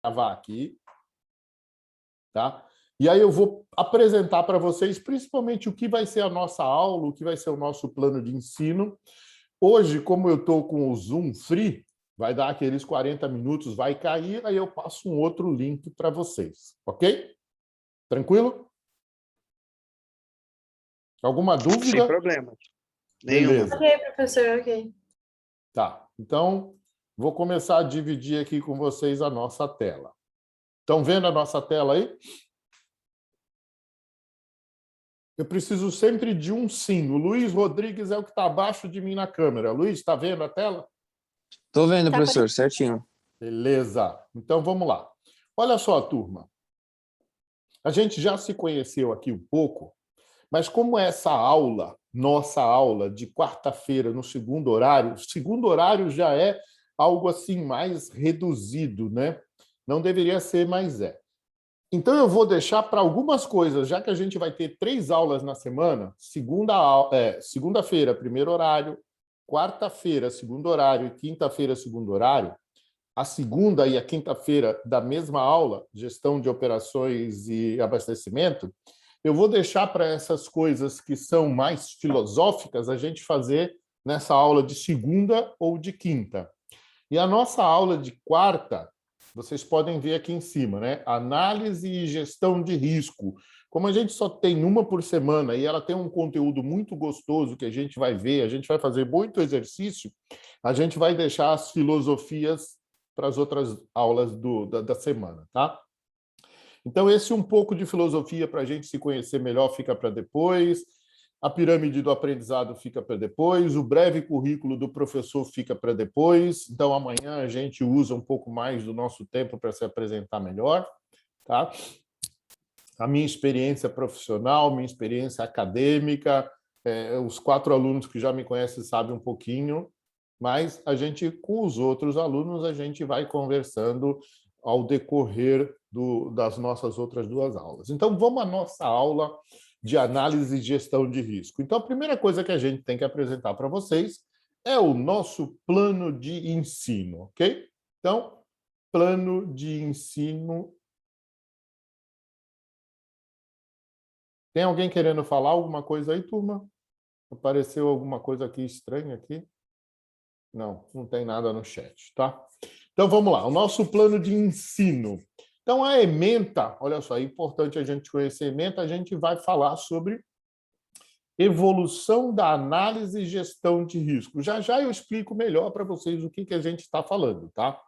gravar aqui, tá? E aí eu vou apresentar para vocês, principalmente, o que vai ser a nossa aula, o que vai ser o nosso plano de ensino. Hoje, como eu estou com o Zoom Free, vai dar aqueles 40 minutos, vai cair, aí eu passo um outro link para vocês, ok? Tranquilo? Alguma Sem dúvida? problema. Nenhuma. Beleza. Ok, professor, ok. Tá, então vou começar a dividir aqui com vocês a nossa tela. Estão vendo a nossa tela aí? Eu preciso sempre de um sim. O Luiz Rodrigues é o que está abaixo de mim na câmera. Luiz, está vendo a tela? Tô vendo, Tá professor, certinho. Beleza. Então, vamos lá. Olha só, turma. A gente já se conheceu aqui um pouco, mas como essa aula, nossa aula de quarta-feira no segundo horário já é algo assim mais reduzido, né? Não deveria ser, mas é. Então, eu vou deixar para algumas coisas, já que a gente vai ter 3 aulas na semana, segunda-feira, primeiro horário, quarta-feira, segundo horário, e quinta-feira, segundo horário. A segunda e a quinta-feira da mesma aula, gestão de operações e abastecimento, eu vou deixar para essas coisas que são mais filosóficas a gente fazer nessa aula de segunda ou de quinta. E a nossa aula de quarta, vocês podem ver aqui em cima, né? Análise e gestão de risco. Como a gente só tem uma por semana e ela tem um conteúdo muito gostoso que a gente vai ver, a gente vai fazer muito exercício, a gente vai deixar as filosofias para as outras aulas da semana, tá? Então, esse um pouco de filosofia para a gente se conhecer melhor fica para depois. A pirâmide do aprendizado fica para depois, o breve currículo do professor fica para depois. Então, amanhã a gente usa um pouco mais do nosso tempo para se apresentar melhor, tá? A minha experiência profissional, minha experiência acadêmica, os 4 alunos que já me conhecem sabem um pouquinho, mas a gente, com os outros alunos, a gente vai conversando ao decorrer das nossas outras 2 aulas. Então, vamos à nossa aula de análise e gestão de risco. Então, a primeira coisa que a gente tem que apresentar para vocês é o nosso plano de ensino, ok? Então, plano de ensino. Tem alguém querendo falar alguma coisa aí, turma? Apareceu alguma coisa aqui estranha aqui? Não, não tem nada no chat, tá? Então, vamos lá. O nosso plano de ensino. Então, a ementa, olha só, é importante a gente conhecer a ementa, a gente vai falar sobre evolução da análise e gestão de risco. Já já eu explico melhor para vocês o que a gente está falando, tá?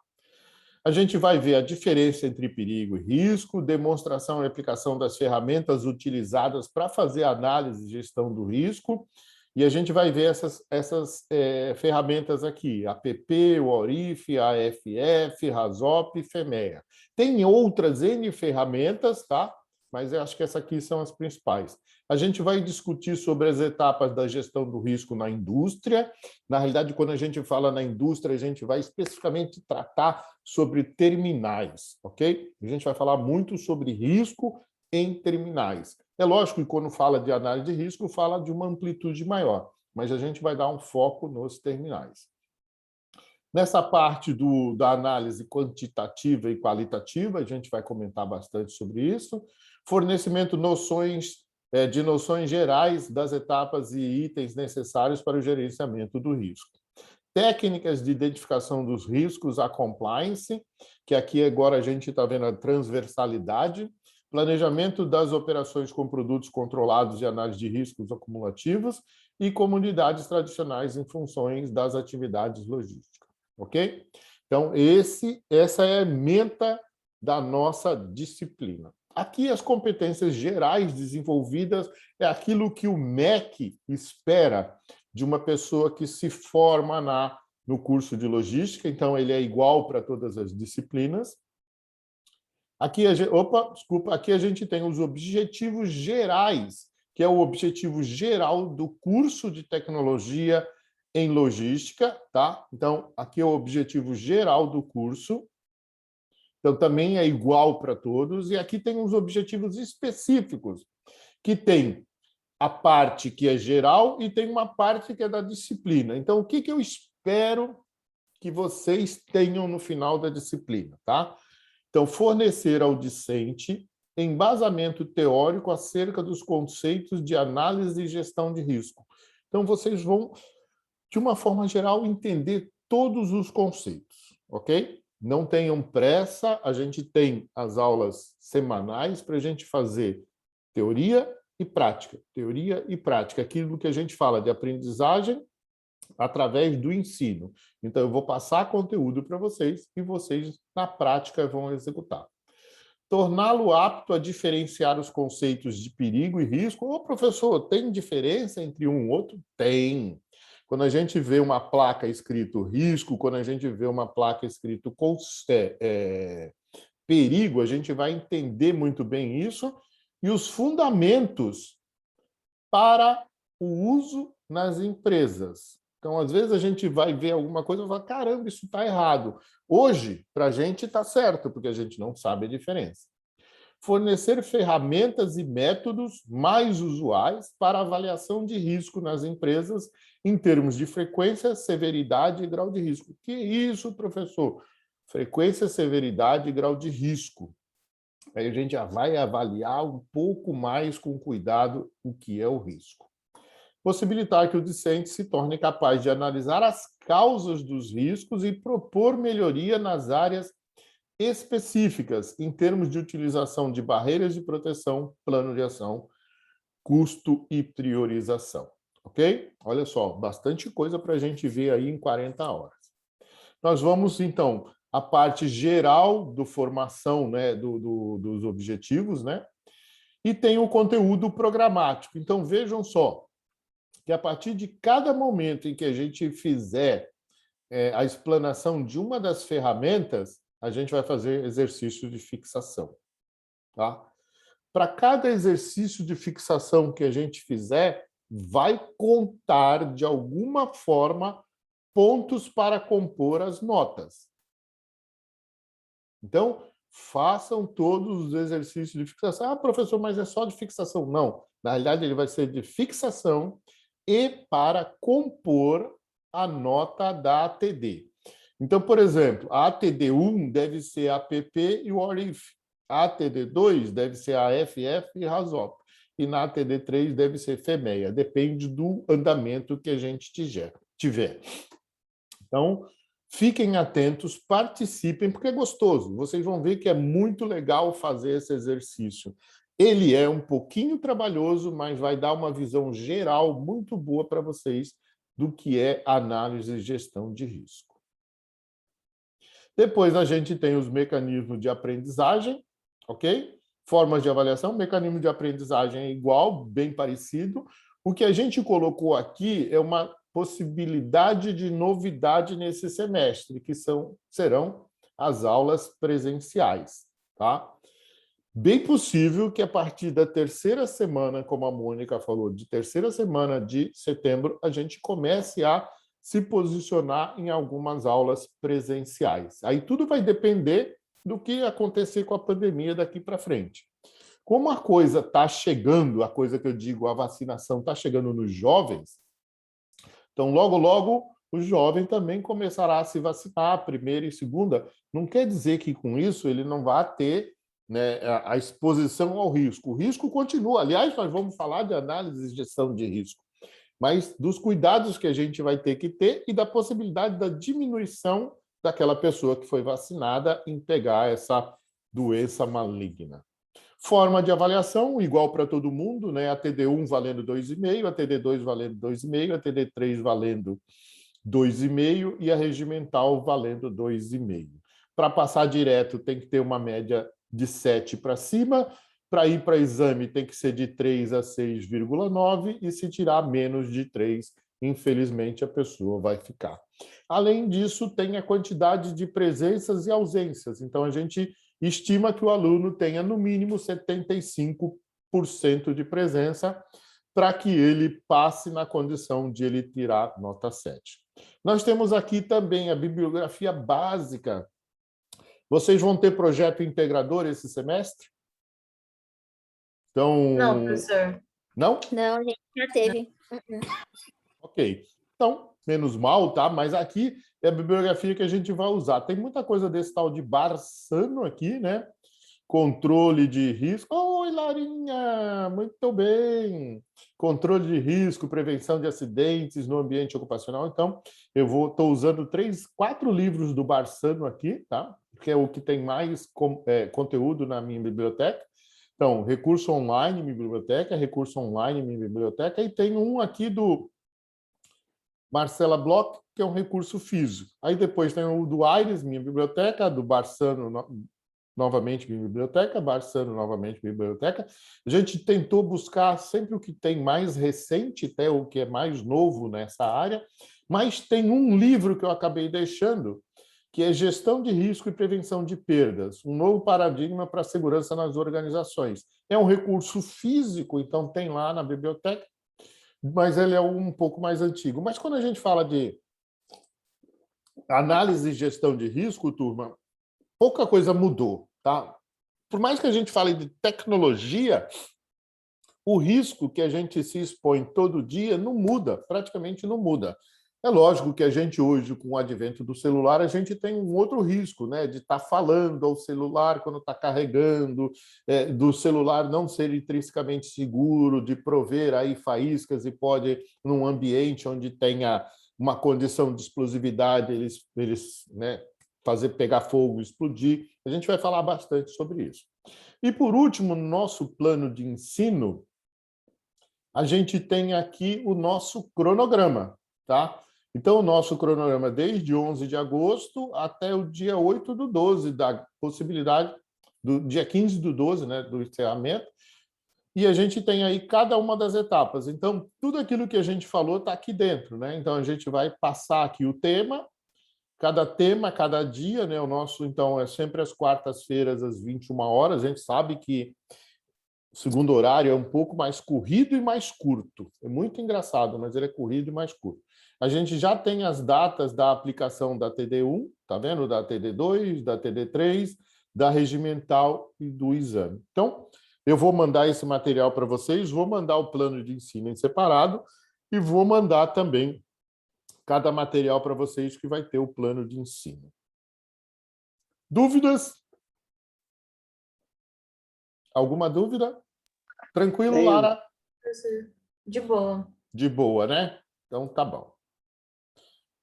A gente vai ver a diferença entre perigo e risco, demonstração e aplicação das ferramentas utilizadas para fazer a análise e gestão do risco, e a gente vai ver essas ferramentas aqui, APP, o ORIF, a AFF, RASOP e FEMEA. Tem outras N ferramentas, tá? Mas eu acho que essas aqui são as principais. A gente vai discutir sobre as etapas da gestão do risco na indústria. Na realidade, quando a gente fala na indústria, a gente vai especificamente tratar sobre terminais, ok? A gente vai falar muito sobre risco em terminais. É lógico que quando fala de análise de risco, fala de uma amplitude maior, mas a gente vai dar um foco nos terminais. Nessa parte da análise quantitativa e qualitativa, a gente vai comentar bastante sobre isso. Fornecimento de noções gerais das etapas e itens necessários para o gerenciamento do risco. Técnicas de identificação dos riscos, a compliance, que aqui agora a gente está vendo a transversalidade, planejamento das operações com produtos controlados e análise de riscos acumulativos e comunidades tradicionais em funções das atividades logísticas. Ok? Então, essa é a meta da nossa disciplina. Aqui, as competências gerais desenvolvidas é aquilo que o MEC espera de uma pessoa que se forma no curso de logística, então ele é igual para todas as disciplinas. Aqui aqui a gente tem os objetivos gerais, que é o objetivo geral do curso de tecnologia em logística, tá? Então, aqui é o objetivo geral do curso. Então, também é igual para todos. E aqui tem os objetivos específicos, que tem a parte que é geral e tem uma parte que é da disciplina. Então, o que eu espero que vocês tenham no final da disciplina, tá? Então, fornecer ao discente embasamento teórico acerca dos conceitos de análise e gestão de risco. Então, vocês vão, de uma forma geral, entender todos os conceitos, ok? Não tenham pressa, a gente tem as aulas semanais para a gente fazer teoria e prática, aquilo que a gente fala de aprendizagem através do ensino. Então, eu vou passar conteúdo para vocês e vocês, na prática, vão executar. Torná-lo apto a diferenciar os conceitos de perigo e risco. Ô, professor, tem diferença entre um e outro? Tem. Quando a gente vê uma placa escrito risco, quando a gente vê uma placa escrito perigo, a gente vai entender muito bem isso e os fundamentos para o uso nas empresas. Então, às vezes, a gente vai ver alguma coisa e vai falar, caramba, isso está errado. Hoje, para a gente, está certo, porque a gente não sabe a diferença. Fornecer ferramentas e métodos mais usuais para avaliação de risco nas empresas em termos de frequência, severidade e grau de risco. Que é isso, professor? Frequência, severidade e grau de risco. Aí a gente já vai avaliar um pouco mais com cuidado o que é o risco. Possibilitar que o discente se torne capaz de analisar as causas dos riscos e propor melhoria nas áreas específicas, em termos de utilização de barreiras de proteção, plano de ação, custo e priorização. Ok? Olha só, bastante coisa para a gente ver aí em 40 horas. Nós vamos, então, à parte geral do formação, né, dos objetivos, né? E tem o conteúdo programático. Então, vejam só, que a partir de cada momento em que a gente fizer a explanação de uma das ferramentas, a gente vai fazer exercício de fixação. Tá? Para cada exercício de fixação que a gente fizer, vai contar, de alguma forma, pontos para compor as notas. Então, façam todos os exercícios de fixação. Ah, professor, mas é só de fixação. Não, na realidade, ele vai ser de fixação e para compor a nota da ATD. Então, por exemplo, a ATD1 deve ser a APP e o ORIF. A ATD2 deve ser a AFF e RASOP. E na ATD3 deve ser FEMEA. Depende do andamento que a gente tiver. Então, fiquem atentos, participem, porque é gostoso. Vocês vão ver que é muito legal fazer esse exercício. Ele é um pouquinho trabalhoso, mas vai dar uma visão geral muito boa para vocês do que é análise e gestão de risco. Depois a gente tem os mecanismos de aprendizagem, ok? Formas de avaliação, mecanismo de aprendizagem é igual, bem parecido. O que a gente colocou aqui é uma possibilidade de novidade nesse semestre, que serão as aulas presenciais, tá? Bem possível que a partir da terceira semana, como a Mônica falou, de terceira semana de setembro, a gente comece a se posicionar em algumas aulas presenciais. Aí tudo vai depender do que acontecer com a pandemia daqui para frente. Como a coisa está chegando, a coisa que eu digo, a vacinação está chegando nos jovens, então logo, logo, o jovem também começará a se vacinar, primeira e segunda. Não quer dizer que com isso ele não vai ter, né, a exposição ao risco. O risco continua. Aliás, nós vamos falar de análise e gestão de risco, mas dos cuidados que a gente vai ter que ter e da possibilidade da diminuição daquela pessoa que foi vacinada em pegar essa doença maligna. Forma de avaliação, igual para todo mundo, né? A TD1 valendo 2,5, a TD2 valendo 2,5, a TD3 valendo 2,5 e a regimental valendo 2,5. Para passar direto, tem que ter uma média de 7 para cima. Para ir para exame, tem que ser de 3 a 6,9 e se tirar menos de 3, infelizmente, a pessoa vai ficar. Além disso, tem a quantidade de presenças e ausências. Então, a gente estima que o aluno tenha, no mínimo, 75% de presença para que ele passe na condição de ele tirar nota 7. Nós temos aqui também a bibliografia básica. Vocês vão ter projeto integrador esse semestre? Então... Não, professor. Não? Não, a gente já teve. Ok. Então, menos mal, tá? Mas aqui é a bibliografia que a gente vai usar. Tem muita coisa desse tal de Barsano aqui, né? Controle de risco. Oi, Larinha! Muito bem! Controle de risco, prevenção de acidentes no ambiente ocupacional. Então, estou usando 4 livros do Barsano aqui, tá? Que é o que tem mais conteúdo na minha biblioteca. Então, recurso online, minha biblioteca, recurso online, minha biblioteca, e tem um aqui do Marcela Bloch, que é um recurso físico. Aí depois tem o do Aires, minha biblioteca, do Barsano, novamente minha biblioteca, Barsano, novamente minha biblioteca. A gente tentou buscar sempre o que tem mais recente, até o que é mais novo nessa área, mas tem um livro que eu acabei deixando, que é Gestão de Risco e Prevenção de Perdas, um novo paradigma para a segurança nas organizações. É um recurso físico, então tem lá na biblioteca, mas ele é um pouco mais antigo. Mas quando a gente fala de análise e gestão de risco, turma, pouca coisa mudou, tá? Por mais que a gente fale de tecnologia, o risco que a gente se expõe todo dia não muda, praticamente não muda. É lógico que a gente hoje, com o advento do celular, a gente tem um outro risco, né? De estar falando ao celular quando está carregando, do celular não ser intrinsecamente seguro, de prover aí faíscas e pode, num ambiente onde tenha uma condição de explosividade, eles né, fazer pegar fogo, explodir. A gente vai falar bastante sobre isso. E, por último, no nosso plano de ensino, a gente tem aqui o nosso cronograma, tá? Então, o nosso cronograma desde 11 de agosto até o dia 8 do 12, da possibilidade do dia 15 do 12, né, do encerramento, e a gente tem aí cada uma das etapas. Então, tudo aquilo que a gente falou está aqui dentro, né? Então, a gente vai passar aqui o tema, cada dia, né? O nosso, então, é sempre às quartas-feiras, às 21 horas. A gente sabe que o segundo horário é um pouco mais corrido e mais curto. É muito engraçado, mas ele é corrido e mais curto. A gente já tem as datas da aplicação da TD1, tá vendo? Da TD2, da TD3, da regimental e do exame. Então, eu vou mandar esse material para vocês, vou mandar o plano de ensino em separado e vou mandar também cada material para vocês que vai ter o plano de ensino. Dúvidas? Alguma dúvida? Tranquilo, Nenhum. Lara? De boa. De boa, né? Então, tá bom.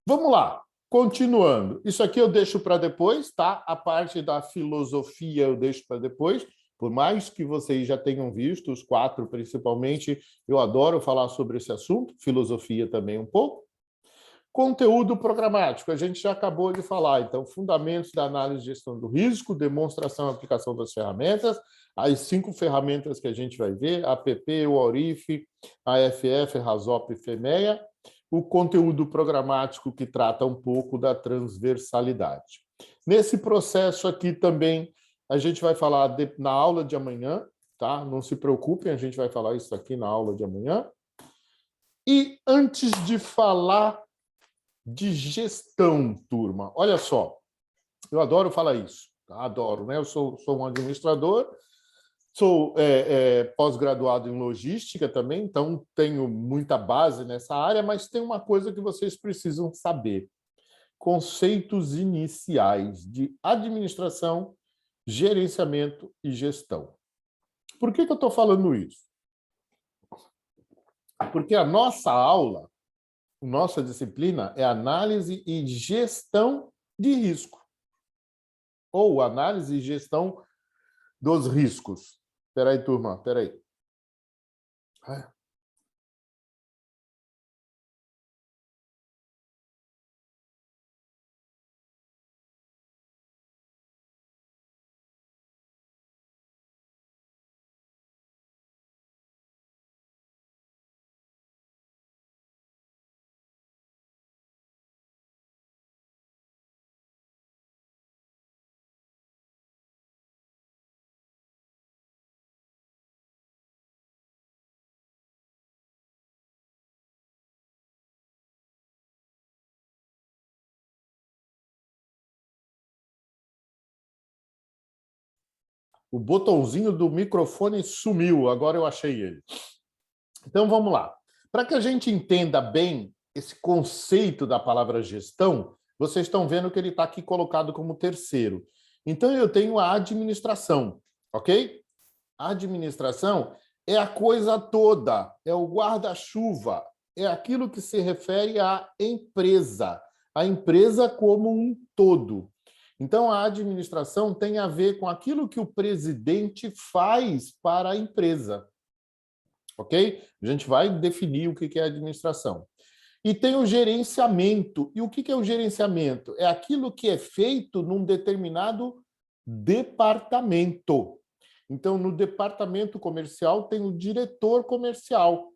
Vamos lá, continuando. Isso aqui eu deixo para depois, tá? A parte da filosofia eu deixo para depois. Por mais que vocês já tenham visto, os 4 principalmente, eu adoro falar sobre esse assunto, filosofia também um pouco. Conteúdo programático, a gente já acabou de falar. Então, fundamentos da análise e gestão do risco, demonstração e aplicação das ferramentas, as 5 ferramentas que a gente vai ver, APP, o Aurif, AFF, Rasop e FEMEA, o conteúdo programático que trata um pouco da transversalidade. Nesse processo aqui também, a gente vai falar na aula de amanhã, tá? Não se preocupem, a gente vai falar isso aqui na aula de amanhã. E antes de falar de gestão, turma. Olha só, eu adoro falar isso, tá? Adoro, né? Eu sou um administrador, sou pós-graduado em logística também, então tenho muita base nessa área, mas tem uma coisa que vocês precisam saber: conceitos iniciais de administração, gerenciamento e gestão. Por que eu estou falando isso? Porque a nossa aula, nossa disciplina é análise e gestão de risco, ou análise e gestão dos riscos. Espera aí, turma, espera aí. O botãozinho do microfone sumiu, agora eu achei ele. Então, vamos lá. Para que a gente entenda bem esse conceito da palavra gestão, Vocês estão vendo que ele está aqui colocado como terceiro. Então, eu tenho a administração, ok? A administração é a coisa toda, é o guarda-chuva, é aquilo que se refere à empresa, a empresa como um todo. Então, a administração tem a ver com aquilo que o presidente faz para a empresa, ok? A gente vai definir o que é administração. E tem o gerenciamento. E o que é o gerenciamento? É aquilo que é feito num determinado departamento. Então, no departamento comercial tem o diretor comercial.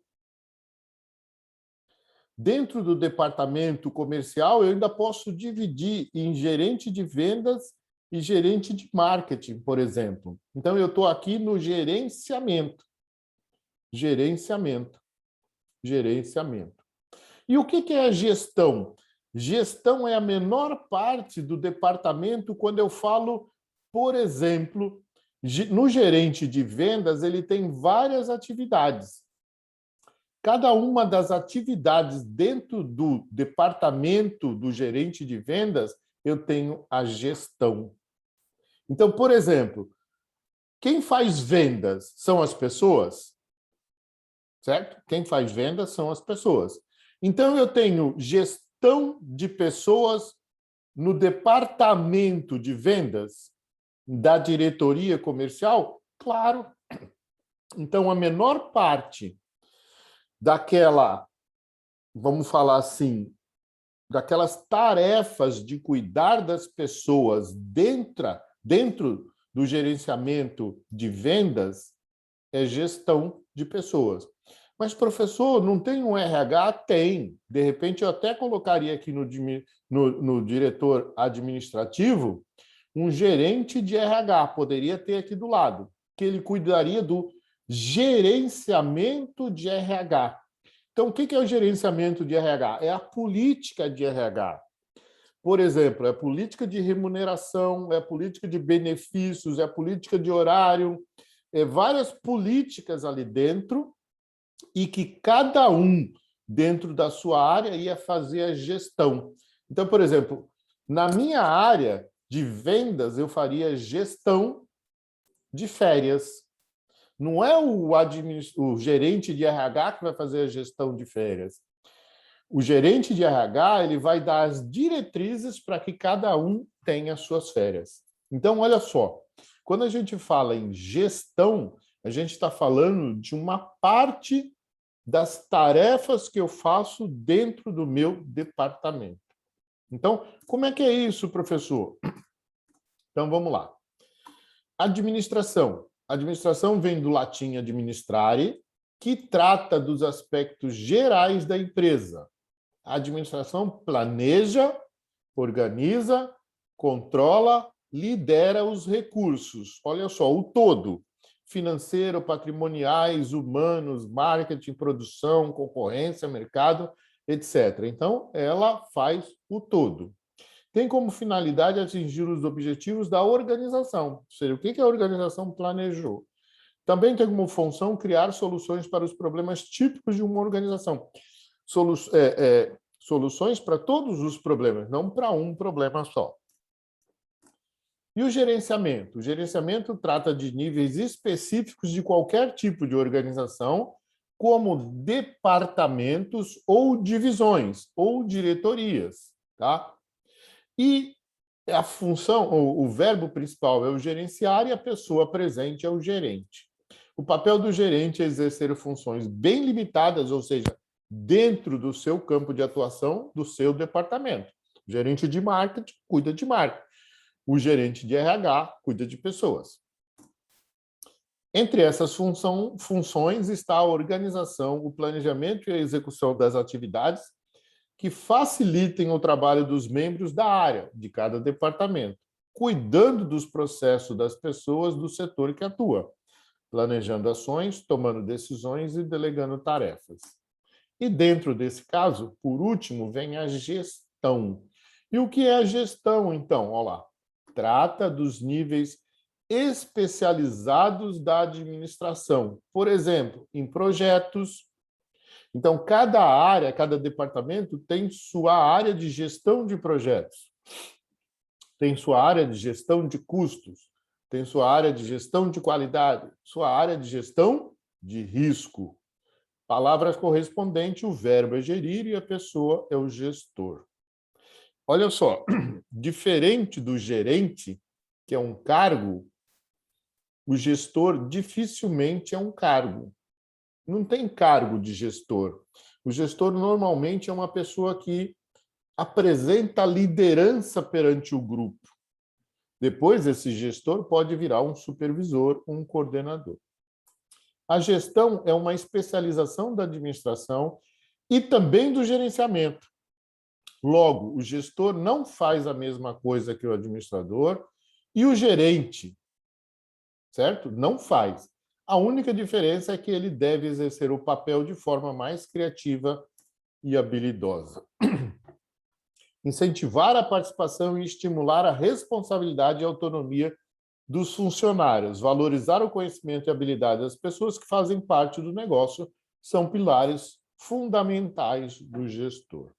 Dentro do departamento comercial, eu ainda posso dividir em gerente de vendas e gerente de marketing, por exemplo. Então, eu estou aqui no gerenciamento. Gerenciamento. Gerenciamento. E o que é a gestão? Gestão é a menor parte do departamento quando eu falo, por exemplo, no gerente de vendas, ele tem várias atividades. Cada uma das atividades dentro do departamento do gerente de vendas, eu tenho a gestão. Então, por exemplo, quem faz vendas são as pessoas, certo? Quem faz vendas são as pessoas. Então, eu tenho gestão de pessoas no departamento de vendas da diretoria comercial? Claro. Então, a menor parte daquela, vamos falar assim, daquelas tarefas de cuidar das pessoas dentro do gerenciamento de vendas é gestão de pessoas. Mas, professor, não tem um RH? Tem. De repente, eu até colocaria aqui no diretor administrativo um gerente de RH, poderia ter aqui do lado, que ele cuidaria do gerenciamento de RH. Então, o que é o gerenciamento de RH? É a política de RH. Por exemplo, é a política de remuneração, é a política de benefícios, é a política de horário, várias políticas ali dentro e que cada um, dentro da sua área, ia fazer a gestão. Então, por exemplo, na minha área de vendas, eu faria gestão de férias. Não é o gerente de RH que vai fazer a gestão de férias. O gerente de RH ele vai dar as diretrizes para que cada um tenha suas férias. Então, olha só, quando a gente fala em gestão, a gente está falando de uma parte das tarefas que eu faço dentro do meu departamento. Então, como é que é isso, professor? Então, vamos lá. Administração. Administração vem do latim administrare, que trata dos aspectos gerais da empresa. A administração planeja, organiza, controla, lidera os recursos. Olha só, o todo. Financeiro, patrimoniais, humanos, marketing, produção, concorrência, mercado, etc. Então, ela faz o todo. Tem como finalidade atingir os objetivos da organização. Ou seja, o que a organização planejou? Também tem como função criar soluções para os problemas típicos de uma organização. Soluções para todos os problemas, não para um problema só. E o gerenciamento? O gerenciamento trata de níveis específicos de qualquer tipo de organização, como departamentos ou divisões, ou diretorias. Tá? E a função, o verbo principal é o gerenciar e a pessoa presente é o gerente. O papel do gerente é exercer funções bem limitadas, ou seja, dentro do seu campo de atuação, do seu departamento. O gerente de marketing cuida de marketing. O gerente de RH cuida de pessoas. Entre essas funções está a organização, o planejamento e a execução das atividades que facilitem o trabalho dos membros da área, de cada departamento, cuidando dos processos das pessoas do setor que atua, planejando ações, tomando decisões e delegando tarefas. E dentro desse caso, por último, vem a gestão. E o que é a gestão, então? Olha lá. Trata dos níveis especializados da administração. Por exemplo, em projetos, Então, cada área, cada departamento tem sua área de gestão de projetos, tem sua área de gestão de custos, tem sua área de gestão de qualidade, sua área de gestão de risco. Palavras correspondentes, o verbo é gerir e a pessoa é o gestor. Olha só, diferente do gerente, que é um cargo, o gestor dificilmente é um cargo. Não tem cargo de gestor. O gestor normalmente é uma pessoa que apresenta liderança perante o grupo. Depois, esse gestor pode virar um supervisor, um coordenador. A gestão é uma especialização da administração e também do gerenciamento. Logo, o gestor não faz a mesma coisa que o administrador e o gerente, certo? Não faz. A única diferença é que ele deve exercer o papel de forma mais criativa e habilidosa. Incentivar a participação e estimular a responsabilidade e autonomia dos funcionários, valorizar o conhecimento e habilidade das pessoas que fazem parte do negócio, são pilares fundamentais do gestor.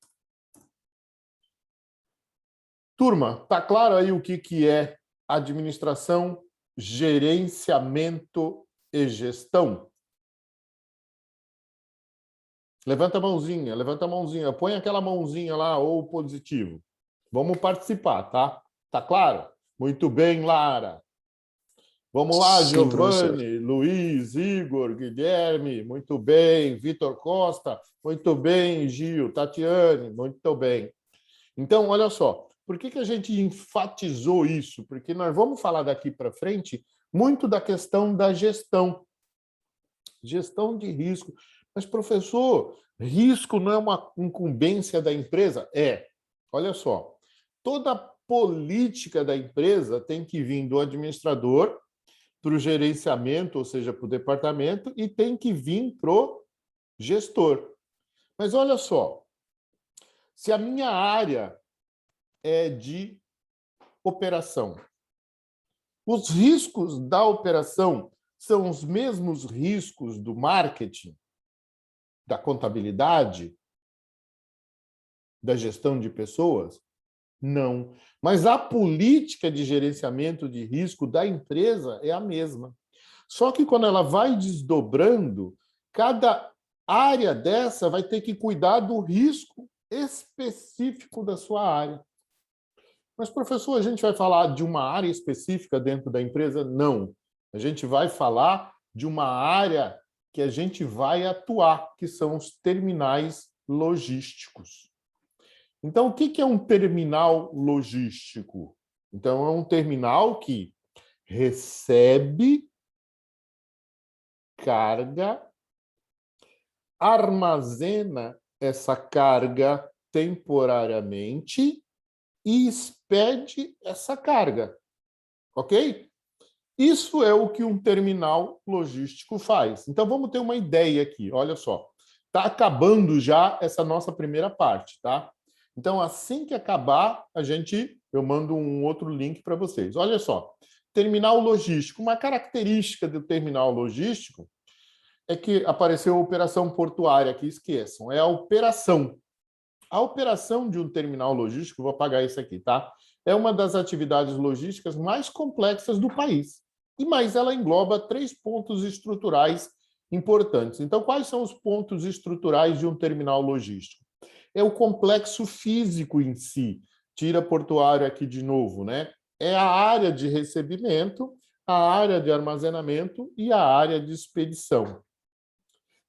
Turma, tá claro aí o que é administração, gerenciamento e gestão? Levanta a mãozinha, põe aquela mãozinha lá, ou positivo. Vamos participar, tá? Tá claro? Muito bem, Lara. Vamos lá, Sim, professor. Giovanni, Luiz, Igor, Guilherme, muito bem. Vitor Costa, muito bem. Gil, Tatiane, muito bem. Então, olha só, por que a gente enfatizou isso? Porque nós vamos falar daqui para frente muito da questão da gestão. Gestão de risco. Mas, professor, risco não é uma incumbência da empresa? É. Olha só, toda política da empresa tem que vir do administrador para o gerenciamento, ou seja, para o departamento, e tem que vir para o gestor. Mas olha só, se a minha área é de operação, os riscos da operação são os mesmos riscos do marketing, da contabilidade, da gestão de pessoas? Não. Mas a política de gerenciamento de risco da empresa é a mesma. Só que quando ela vai desdobrando, cada área dessa vai ter que cuidar do risco específico da sua área. Mas, professor, a gente vai falar de uma área específica dentro da empresa? Não. A gente vai falar de uma área que a gente vai atuar, que são os terminais logísticos. Então, o que é um terminal logístico? Então, é um terminal que recebe carga, armazena essa carga temporariamente e expede essa carga, ok? Isso é o que um terminal logístico faz. Então, vamos ter uma ideia aqui, olha só. Está acabando já essa nossa primeira parte, tá? Então, assim que acabar, eu mando um outro link para vocês. Olha só, terminal logístico. Uma característica do terminal logístico é que apareceu a operação portuária aqui, esqueçam, é a operação. A operação de um terminal logístico, vou apagar isso aqui, tá? É uma das atividades logísticas mais complexas do país. Mas ela engloba 3 pontos estruturais importantes. Então, quais são os pontos estruturais de um terminal logístico? É o complexo físico em si. Tira portuário aqui de novo, né? É a área de recebimento, a área de armazenamento e a área de expedição.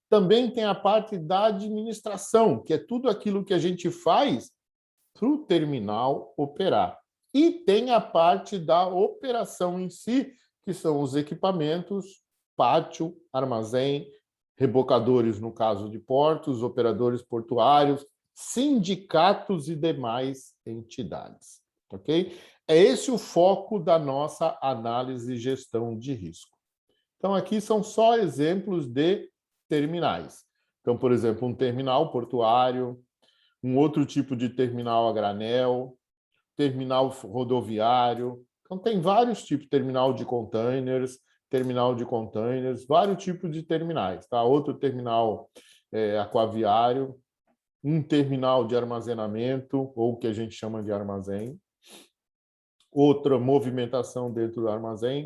Também tem a parte da administração, que é tudo aquilo que a gente faz para o terminal operar. E tem a parte da operação em si, que são os equipamentos, pátio, armazém, rebocadores, no caso de portos, operadores portuários, sindicatos e demais entidades. Ok? É esse o foco da nossa análise e gestão de risco. Então, aqui são só exemplos de terminais. Então, por exemplo, um terminal portuário, um outro tipo de terminal a granel, terminal rodoviário. Então, tem vários tipos, terminal de containers, vários tipos de terminais. Tá? Outro terminal aquaviário, um terminal de armazenamento, ou o que a gente chama de armazém, outra movimentação dentro do armazém,